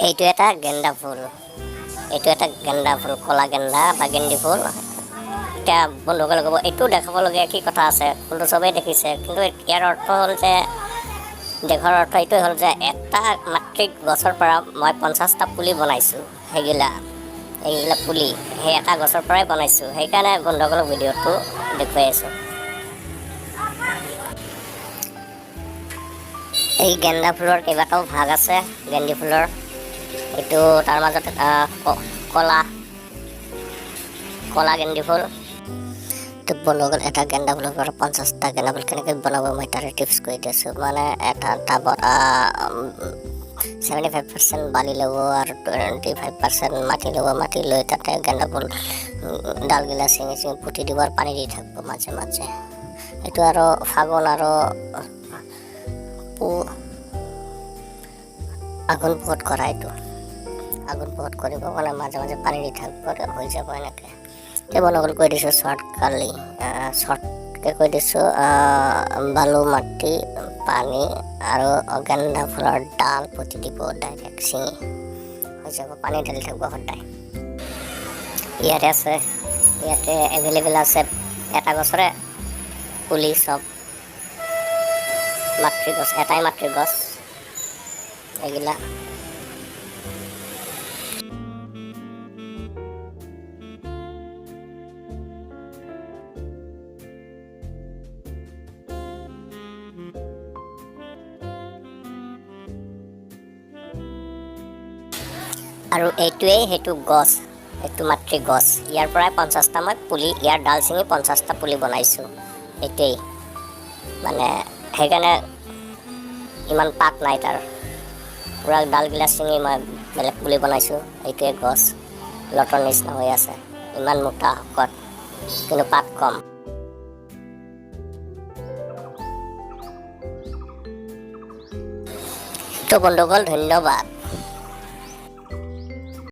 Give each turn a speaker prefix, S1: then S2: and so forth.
S1: এইটো এটা গেন্দা ফুল, কলা গেন্দা বা গেন্দী ফুল। এতিয়া বন্ধুসকলে ক'ব এইটো দেখাবলগীয়া কি কথা আছে, ফুলটো চবেই দেখিছে, কিন্তু ইয়াৰ অৰ্থ হ'ল যে দেশৰ অৰ্থ এইটোৱে হ'ল যে এটা মাতৃক গছৰ পৰা মই 50টা পুলি বনাইছোঁ। এইগিলা পুলি সেই এটা গছৰ পৰাই বনাইছোঁ, সেইকাৰণে বন্ধুসকলক ভিডিঅ'টো দেখুৱাই আছোঁ। এই গেন্দা ফুলৰ কেইবাটাও ভাগ আছে। গেন্দী ফুলৰ এইটো তাৰ মাজত কলা গেন্দী ফুল। তো বন্ধুসকল এটা গেন্দা ফুলৰ পৰা 50টা গেন্দা ফুল কেনেকৈ বনাব মই তাৰে টিপছ কৰি দিছোঁ। মানে এটা টাবত 75% বালি ল'ব আৰু 25% মাটি ল'ব। মাটি লৈ তাতে গেন্দা ফুল ডালগিলা চিঙি পুতি দিব আৰু পানী দি থাকিব মাজে মাজে। এইটো আৰু ফাগুন আৰু আঘোণ পুহত কৰা। এইটো আঘোণ পুহত কৰিব, মানে মাজে মাজে পানী দি থাকিব, হৈ যাব এনেকৈ। এই বন্ধুসকল কৈ দিছোঁ শ্বৰ্টকৈ কৈ দিছোঁ। বালু মাটি পানী আৰু গেন্দা ফুলৰ ডাল পুতি দিব ডাইৰেক্ট ছিঙি, হৈ যাব। পানী ঢালি থাকিব সদায়। ইয়াতে এভেইলেবল আছে এটা গছৰে পুলি, চব মাতৃ গছ, এটাই মাতৃ গছ এইগিলা। আৰু এইটোৱেই সেইটো গছ, এইটো মাতৃ গছ। ইয়াৰ পৰাই 50টা মই পুলি, ইয়াৰ ডাল ছিঙি 50টা পুলি বনাইছোঁ। এইটোৱেই মানে, সেইকাৰণে ইমান পাত নাই তাৰ, পূৰা ডালগিলা ছিঙি মই বেলেগ পুলি বনাইছোঁ। এইটোৱে গছ লতৰ নিচিনা হৈ আছে, ইমান মোটা শকত, কিন্তু পাত কম। তো বন্ধুসকল ধন্যবাদ।